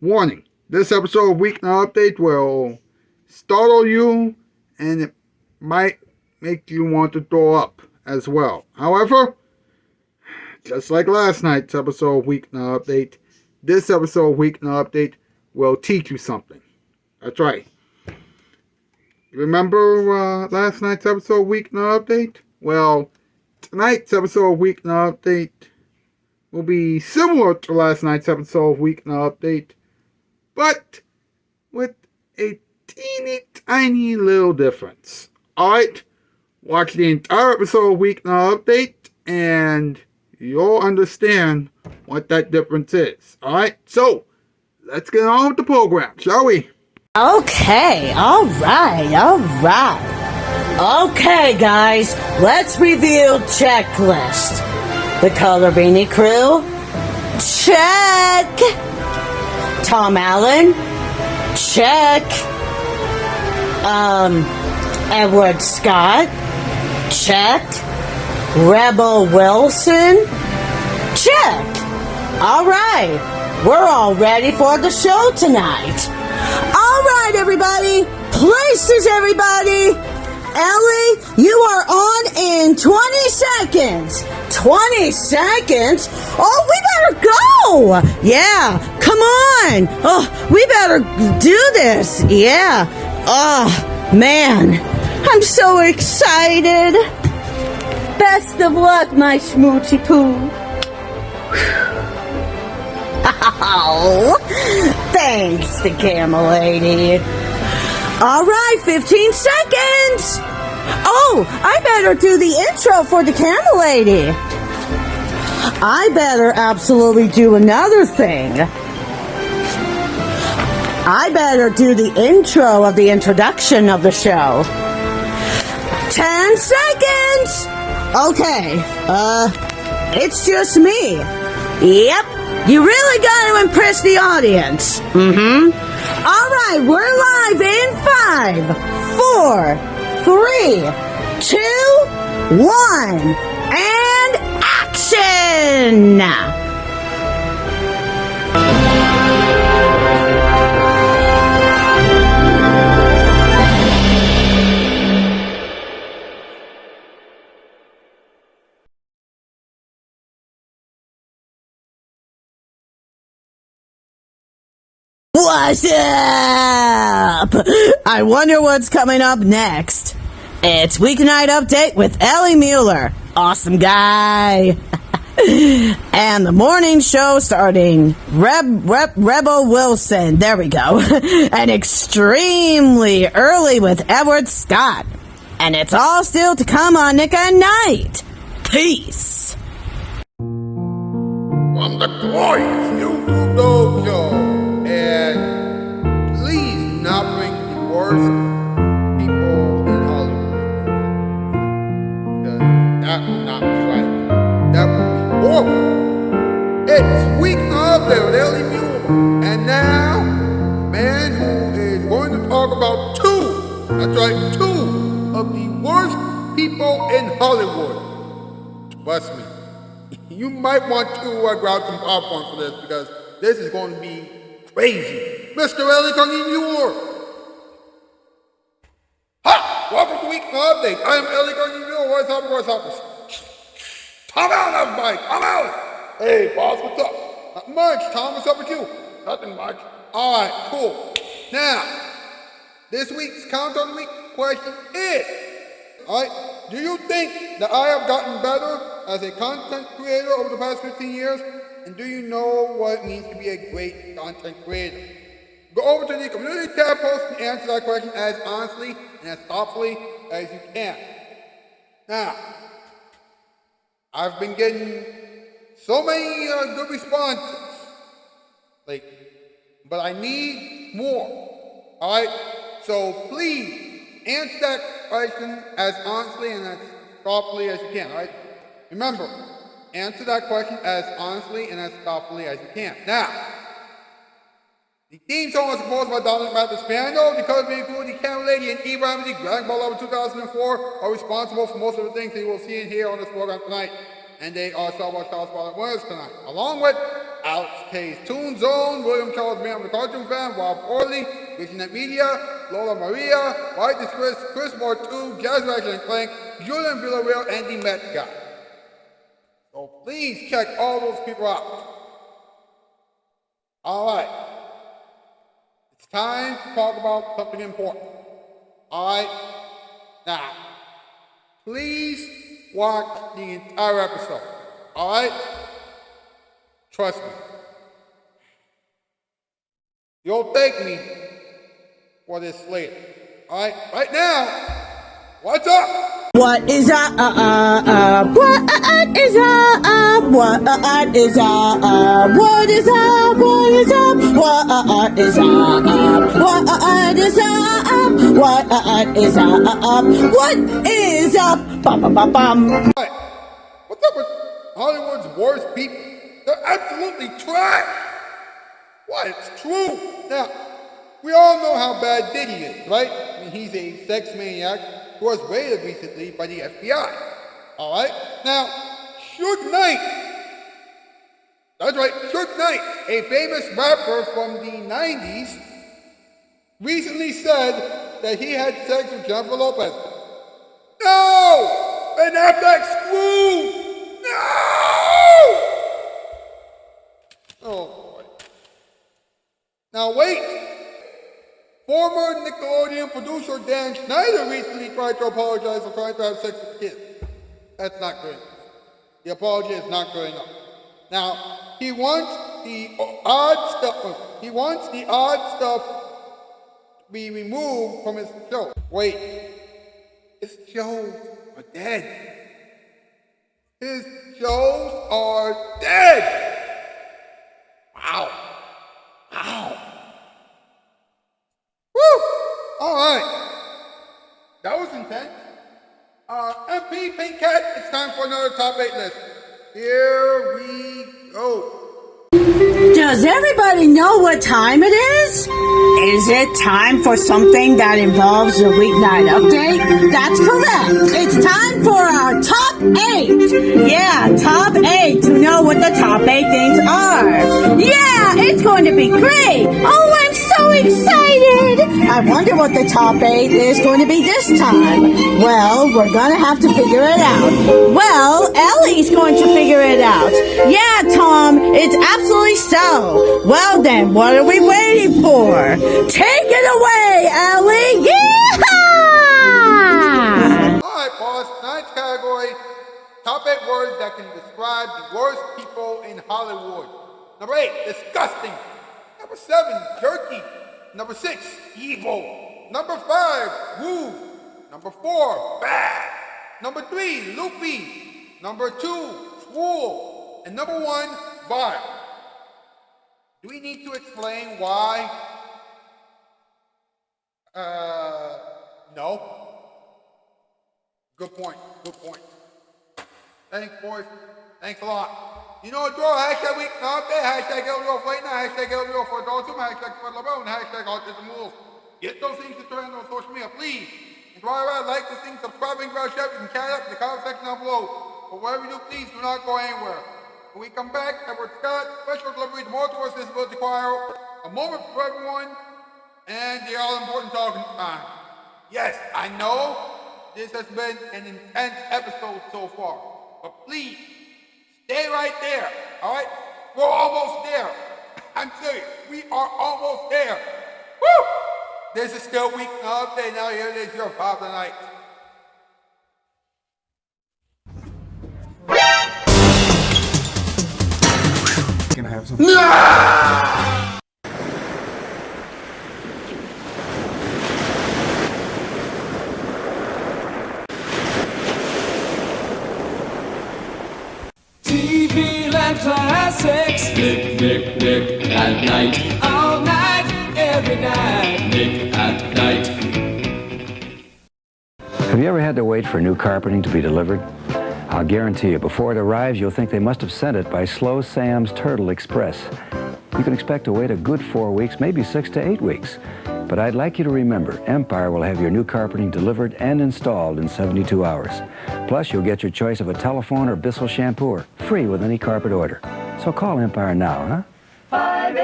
Warning, this episode of Weeknight Update will startle you and it might make you want to throw up as well. However, just like last night's episode of Weeknight Update, this episode of Weeknight Update will teach you something. That's right. Remember last night's episode of Weeknight Update? Well, tonight's episode of Weeknight Update will be similar to last night's episode of Weeknight Update, but with a teeny tiny little difference. Alright, watch the entire episode of Weeknight Update and you'll understand what that difference is. Alright, so let's get on with the program, shall we? Okay, alright. Okay, guys, let's review checklist. The Color Beanie Crew, check. Tom Allen, check. Edward Scott, check. Rebel Wilson, check. Alright, we're all ready for the show tonight. Alright, everybody, places, everybody. Ellie, you are on in 20 seconds. 20 seconds? Oh, we better go. Yeah, come on. Oh, we better do this. Yeah. Oh, man. I'm so excited. Best of luck, my schmoochy poo. Oh, thanks to Camel Lady. All right, 15 seconds. Oh, I better do the intro for the Camel Lady. I better absolutely do another thing. I better do the intro of the introduction of the show. 10 seconds. Okay, it's just me. Yep, you really got to impress the audience. All right, we're live in 5, 4, 3, 2, 1, and action! What's up? I wonder what's coming up next. It's Weeknight Update with Ellie Muller. Awesome guy. And the morning show starting Rebel Wilson. There we go. And extremely early with Edward Scott. And it's all still to come on Nick at Night. Peace. From the glorious YouTube Dog Show. And please not bring the worst people in Hollywood. Because that would not be right. That would be horrible. It's Weeknight Update with Ellie Muller. And now, the man who is going to talk about two of the worst people in Hollywood. Trust me. You might want to grab some popcorn for this because this is going to be crazy. Mr. Ellie Muller. Hi! Welcome to Weeknight Update. I am Ellie Muller. What's up? Tom Allen, Mike. Tom Allen. Hey, boss, what's up? Not much. Tom, what's up with you? Nothing much. All right, cool. Now, this week's Count of the Week question is, all right, do you think that I have gotten better as a content creator over the past 15 years? And do you know what it means to be a great content creator? Go over to the community tab post and answer that question as honestly and as thoughtfully as you can. Now, I've been getting so many good responses lately, but I need more. Alright? So please answer that question as honestly and as thoughtfully as you can. Alright? Remember, answer that question as honestly and as thoughtfully as you can. Now, the theme song was composed by Donald Mathis Piano. The Color Beanie Crew, the Camel Lady, and E-Rhyme, the Dragon Ball Lover 2004 are responsible for most of the things that you will see and hear on this program tonight. And they are Shoutout Spotlight winners tonight, along with Alex K's Toon Zone, William Charles Mann, the Cartoon Fan, Rob Orley, Weeknight Media, Lola Maria, White Chris, Chris Martu, Jazz Ratchet and Clank, Julian Villarreal, and the Met Guy. So please check all those people out. Alright. It's time to talk about something important. Alright? Now, please watch the entire episode. Alright? Trust me. You'll thank me for this later. Alright? Right now, what's up? What is up? What is up? What is up? What is up? What is up? What is up? What is up? What is up? What is up? Bum bum bum bum. Right. What's up with Hollywood's worst people? They're absolutely trash. What? It's true. Now, we all know how bad Diddy is, right? I mean, he's a sex maniac who was raided recently by the FBI. Alright? Now, Suge Knight. That's right, Suge Knight, a famous rapper from the 90s, recently said that he had sex with Jennifer Lopez. No! Ben Affleck screwed! No! Oh boy. Now wait. Former Nickelodeon producer Dan Schneider recently tried to apologize for trying to have sex with kids. That's not good enough. The apology is not good enough. Now, he wants the odd stuff to be removed from his show. Wait, his shows are dead. His shows are dead. Wow. Wow. Woo! All right. That was intense. MP Pink Cat, it's time for another top 8 list. Here we go. Does everybody know what time it is? Is it time for something that involves a weeknight update? That's correct. It's time for our top 8. Yeah, top 8 to know what the top 8 things are. Yeah, it's going to be great. Oh, I'm so excited. I wonder what the top 8 is going to be this time. Well, we're going to have to figure it out. Well, Ellie's going to figure it out. Yeah, Tom, it's absolutely so. Well then, what are we waiting for? Take it away, Ellie! Yeah! Alright, boss. Tonight's category, top 8 words that can describe the worst people in Hollywood. Number 8, disgusting. Number 7, jerky. Number 6, evil. Number 5, rude. Number 4, bad. Number 3, loopy. Number 2, swole. And number 1, vile. Do we need to explain why? No. Good point. Good point. Thanks, boys. Thanks a lot. You know what, bro? Hashtag Weeknight Update, hashtag LBO Late Night, hashtag LBO for Adults, hashtag Spread LeBron, hashtag Autism Rules. Get those things to trend on social media, please. And while you're at, like this thing, subscribe, and grab share, and chat up in the comment section down below. But whatever you do, please do not go anywhere. When we come back, Edward Scott, special delivery to Multiple Disability Choir, a moment for everyone, and the all-important talking time. Yes, I know this has been an intense episode so far, but please, stay right there, all right? We're almost there. I'm serious, we are almost there. Woo! This is still Weeknight Update. Now here it is, your Father Night. Can I have some? TV and classics. Nick, at night. All night, every night. Nick at night. Have you ever had to wait for new carpeting to be delivered? I'll guarantee you, before it arrives, you'll think they must have sent it by Slow Sam's Turtle Express. You can expect to wait a good 4 weeks, maybe 6 to 8 weeks. But I'd like you to remember, Empire will have your new carpeting delivered and installed in 72 hours. Plus, you'll get your choice of a telephone or Bissell shampooer, free with any carpet order. So call Empire now, huh?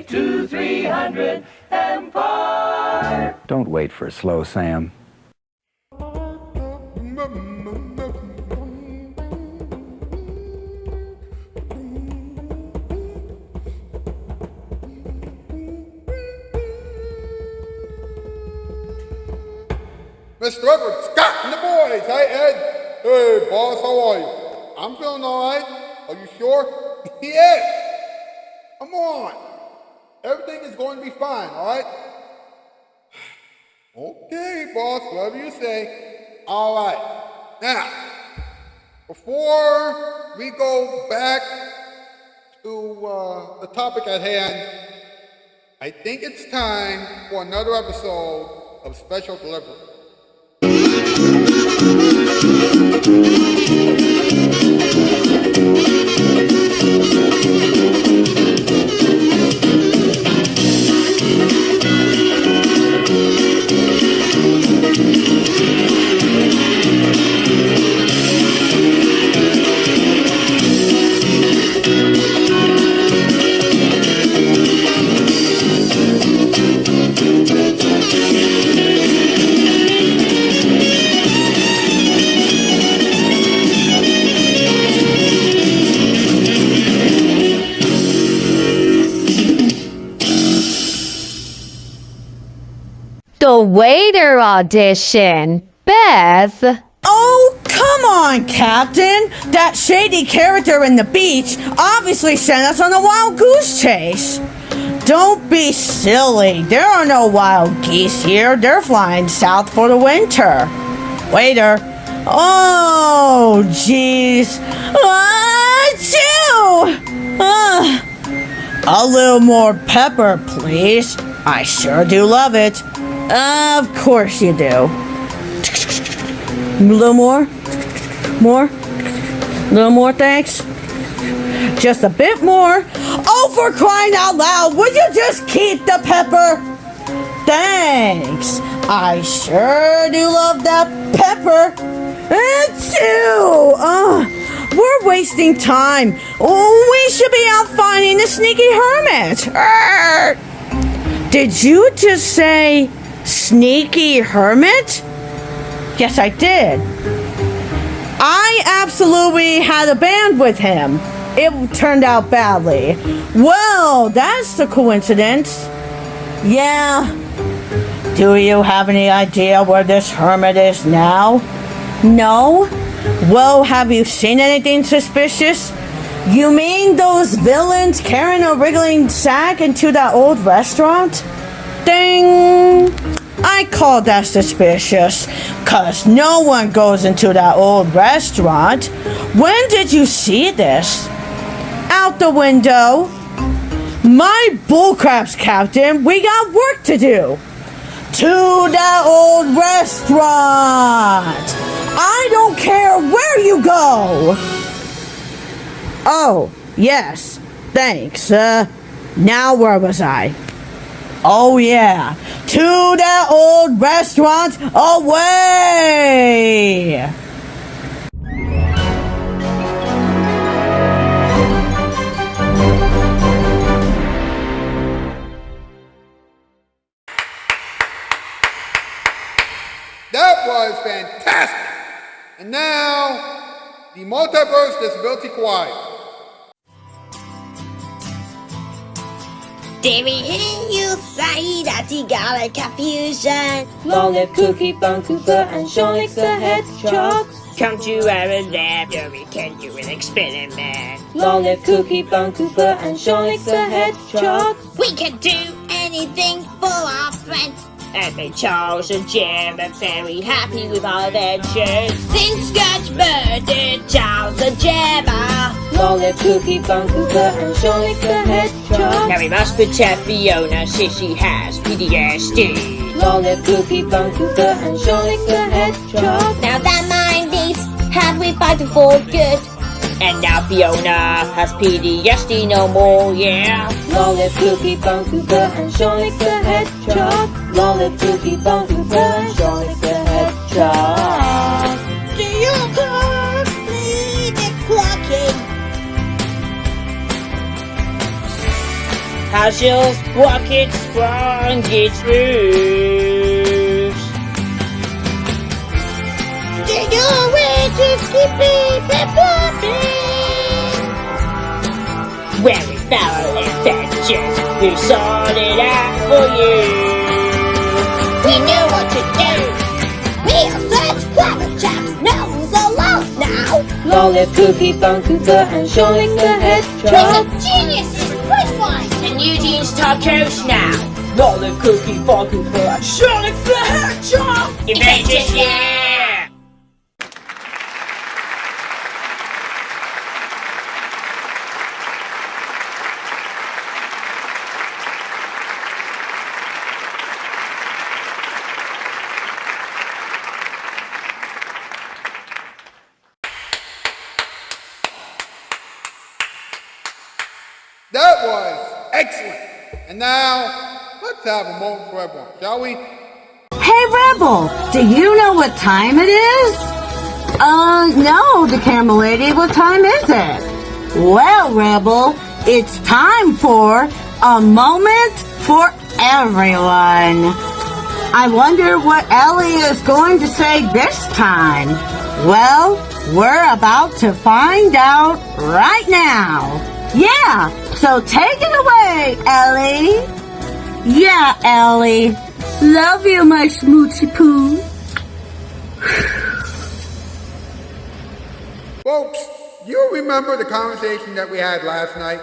588-2300 Empire. Don't wait for Slow Sam. Mr. Edward, Scott, and the boys. Hey, Ed. Hey, boss, how are you? I'm feeling all right. Are you sure? Yes. Come on. Everything is going to be fine, all right? Okay, boss, whatever you say. All right. Now, before we go back to the topic at hand, I think it's time for another episode of Special Delivery. The waiter audition. Beth. Oh, come on, Captain! That shady character in the beach obviously sent us on a wild goose chase. Don't be silly. There are no wild geese here. They're flying south for the winter. Waiter. Oh, jeez. Achoo! A little more pepper, please. I sure do love it. Of course you do. A little more? More? A little more, thanks? Just a bit more. Oh, for crying out loud, would you just keep the pepper? Thanks. I sure do love that pepper. Achoo! We're wasting time. Oh, we should be out finding the sneaky hermit. Did you just say sneaky hermit? Yes, I did. I absolutely had a band with him. It turned out badly. Well, that's a coincidence. Yeah. Do you have any idea where this hermit is now? No? Well, have you seen anything suspicious? You mean those villains carrying a wriggling sack into that old restaurant? Ding! I call that suspicious, 'cause no one goes into that old restaurant. When did you see this? Out the window. My bullcraps, Captain. We got work to do. To that old restaurant. I don't care where you go. Oh, yes. Thanks. Now where was I? Oh, yeah. To that old restaurant away! That was fantastic. And now, the Multiverse Disability Choir. Did we hear you say that you got a confusion? Long live Cookie Bun Cooper and Shonix the Hedgehog. Come to our lab where we can do an experiment. Long live Cookie Bun Cooper and Shonix the Hedgehog. We can do anything for our friends. And they chose a gem and very happy with our adventures. Since Scratch murdered Charles the Gemmer. Long live Cookie Bun Cooper and Shonix the Hedgehog. Now we must protect Fiona since she has PTSD. Long live Cookie Bun Cooper and Shonix the Hedgehog. Now that mind is have we fighting for good. And now Fiona has PTSD no more, yeah. Long live Cookie Bun Cooper and Shonix the Hedgehog. Long live Cookie Bun Cooper and Shonix the Hedgehog. Do you complete the clocking? Casuals walking strong its roofs. There's no way to keep it popping. Wearing foul adventures, we sought it out for you. We knew what to do. We are such clever chaps. No one's alone now. Lollip, Cookie, Bunkuka, and Shonik the Hedgehog. He's a genius. He's priceless. And Eugene's top coach now. Lollip, Cookie, Bunkuka, and Shonik the Hedgehog. Adventures, yeah! That was excellent. And now, let's have a moment for everyone, shall we? Hey, Rebel, do you know what time it is? No, the camera lady, what time is it? Well, Rebel, it's time for a moment for everyone. I wonder what Ellie is going to say this time. Well, we're about to find out right now. Yeah, so take it away, Ellie. Yeah, Ellie. Love you, my smoochie poo. Folks, you remember the conversation that we had last night?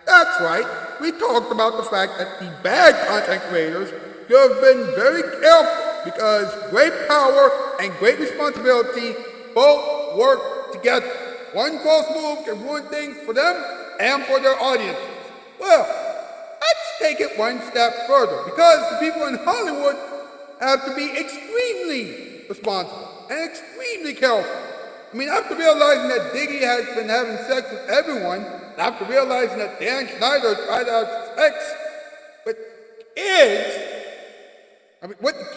That's right. We talked about the fact that the bad content creators should have been very careful because great power and great responsibility both work together. One false move can ruin things for them and for their audiences. Well, let's take it one step further because the people in Hollywood have to be extremely responsible and extremely careful. I mean, after realizing that Diggy has been having sex with everyone, and after realizing that Dan Schneider tried out sex with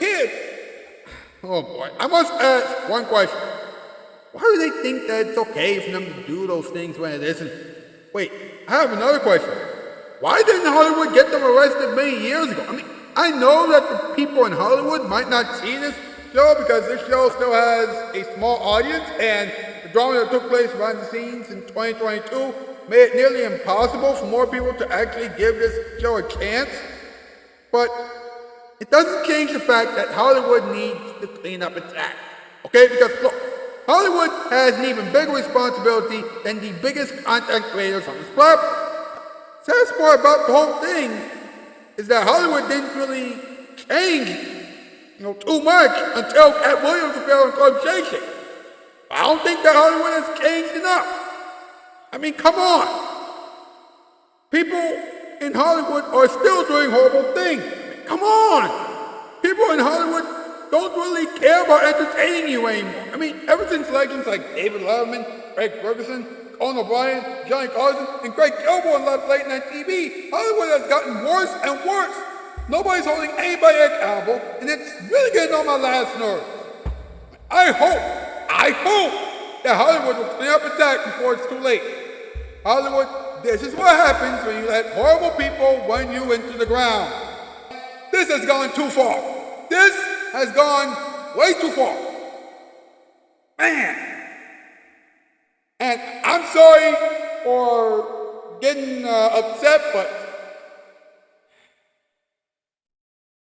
kids, oh boy, I must ask one question. Why do they think that it's okay for them to do those things when it isn't? Wait, I have another question. Why didn't Hollywood get them arrested many years ago? I mean, I know that the people in Hollywood might not see this show because this show still has a small audience and the drama that took place behind the scenes in 2022 made it nearly impossible for more people to actually give this show a chance. But it doesn't change the fact that Hollywood needs to clean up its act. Okay, because look, Hollywood has an even bigger responsibility than the biggest content creators on this platform. The saddest part about the whole thing is that Hollywood didn't really change, too much until Cat Williams appeared on Club Shay Shay. I don't think that Hollywood has changed enough. I mean, come on. People in Hollywood are still doing horrible things. I mean, come on. People in Hollywood don't really care about entertaining you anymore. I mean, ever since legends like David Letterman, Craig Ferguson, Conan O'Brien, Johnny Carson, and Craig Kilborn left late night TV, Hollywood has gotten worse and worse. Nobody's holding anybody accountable, and it's really getting on my last nerves. I hope that Hollywood will clean up its act before it's too late. Hollywood, this is what happens when you let horrible people run you into the ground. This has gone too far. This has gone way too far. Man. And I'm sorry for getting upset, but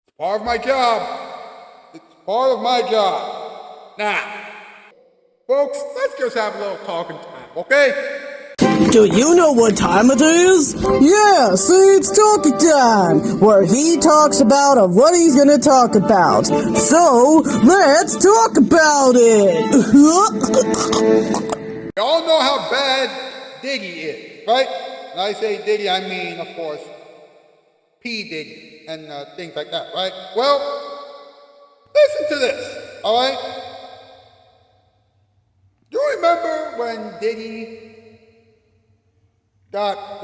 it's part of my job. It's part of my job. Now, folks, let's just have a little talking time, okay? Do you know what time it is? Yeah, see, it's talking time, where he talks about what he's gonna talk about. So, let's talk about it! You all know how bad Diggy is, right? When I say Diggy, I mean, of course, P. Diggy and things like that, right? Well, listen to this, all right? Do you remember when Diggy got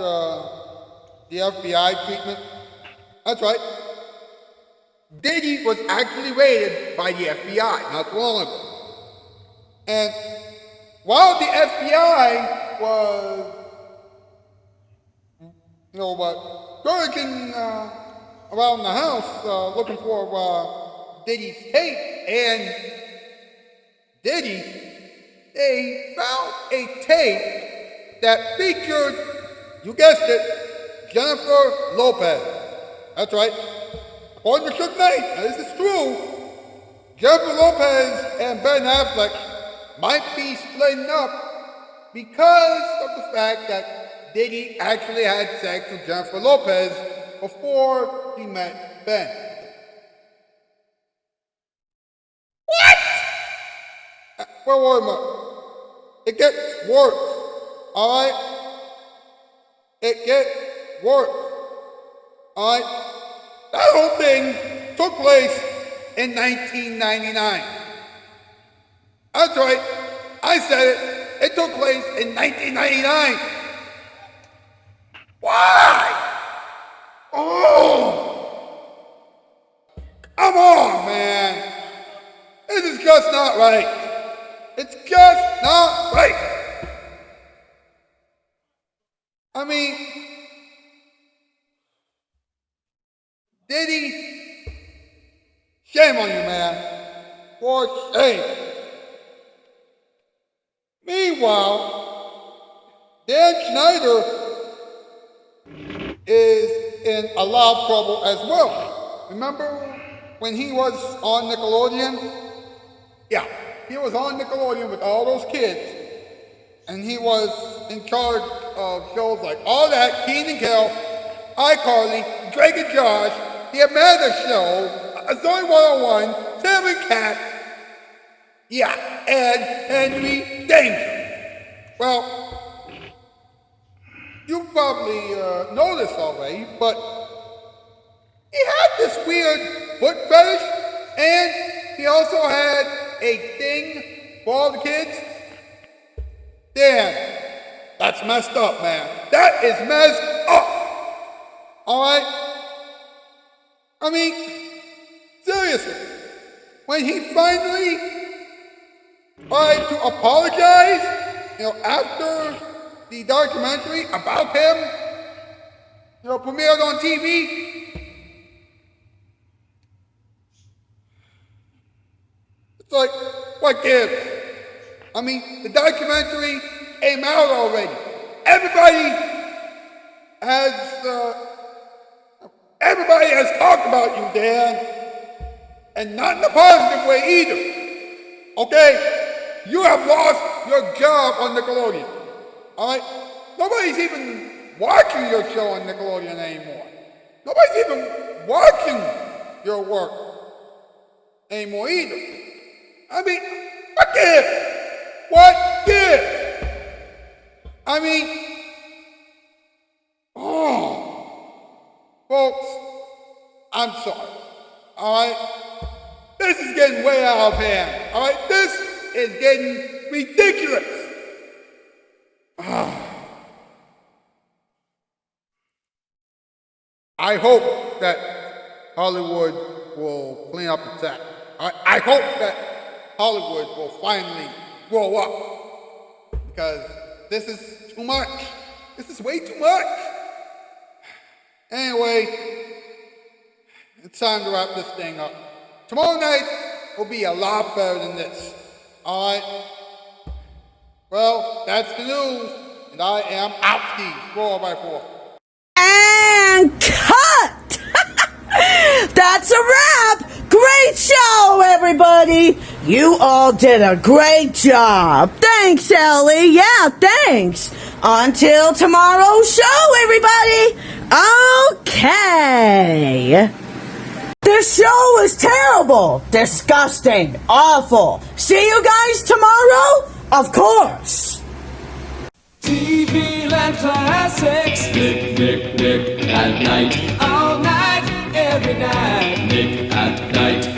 the FBI treatment? That's right. Diggy was actually raided by the FBI not too long ago. And while the FBI was, Gurgling around the house looking for Diddy's tape, and Diddy, they found a tape that featured, you guessed it, Jennifer Lopez. That's right. According to Suge Knight, now this is true, Jennifer Lopez and Ben Affleck might be splitting up because of the fact that Diddy actually had sex with Jennifer Lopez before he met Ben. What? Where were I? It gets worse. Alright? It gets worse. Alright? That whole thing took place in 1999. That's right. I said it. It took place in 1999. Why? Oh! Come on, man. This is just not right. It's just not right. I mean, Diddy, shame on you, man. For shame. Meanwhile, Dan Schneider is in a lot of trouble as well. Remember when he was on Nickelodeon? Yeah, he was on Nickelodeon with all those kids. And he was in charge of shows like All That, Keen and Kel, iCarly, Drake and Josh, The Amanda Show, Zoe 101, Sam and Cat, yeah, and Henry Danger. Well, you probably know this already, but he had this weird foot fetish, and he also had a thing for all the kids. Damn, that's messed up, man. That is messed up. Alright? I mean, seriously, when he finally tried to apologize, after the documentary about him, premiered on TV, it's like, what gives? I mean, the documentary came out already. Everybody has talked about you, Dan, and not in a positive way either. Okay? You have lost your job on Nickelodeon. Alright? Nobody's even watching your show on Nickelodeon anymore. Nobody's even watching your work anymore either. I mean, what gives? What gives? I mean, folks, I'm sorry. Alright? This is getting way out of hand. Alright? This is getting ridiculous. I hope that Hollywood will clean up its act. I hope that Hollywood will finally grow up. Because this is too much. This is way too much. Anyway, it's time to wrap this thing up. Tomorrow night will be a lot better than this. Alright? Well, that's the news. And I am Outski, 4x4. And cut! That's a wrap! Great show, everybody! You all did a great job. Thanks, Ellie. Yeah, thanks. Until tomorrow's show, everybody! Okay. This show was terrible, disgusting, awful. See you guys tomorrow? Of course. TV Land Classics. Nick, Nick, Nick at night. All night, every night. Nick at night.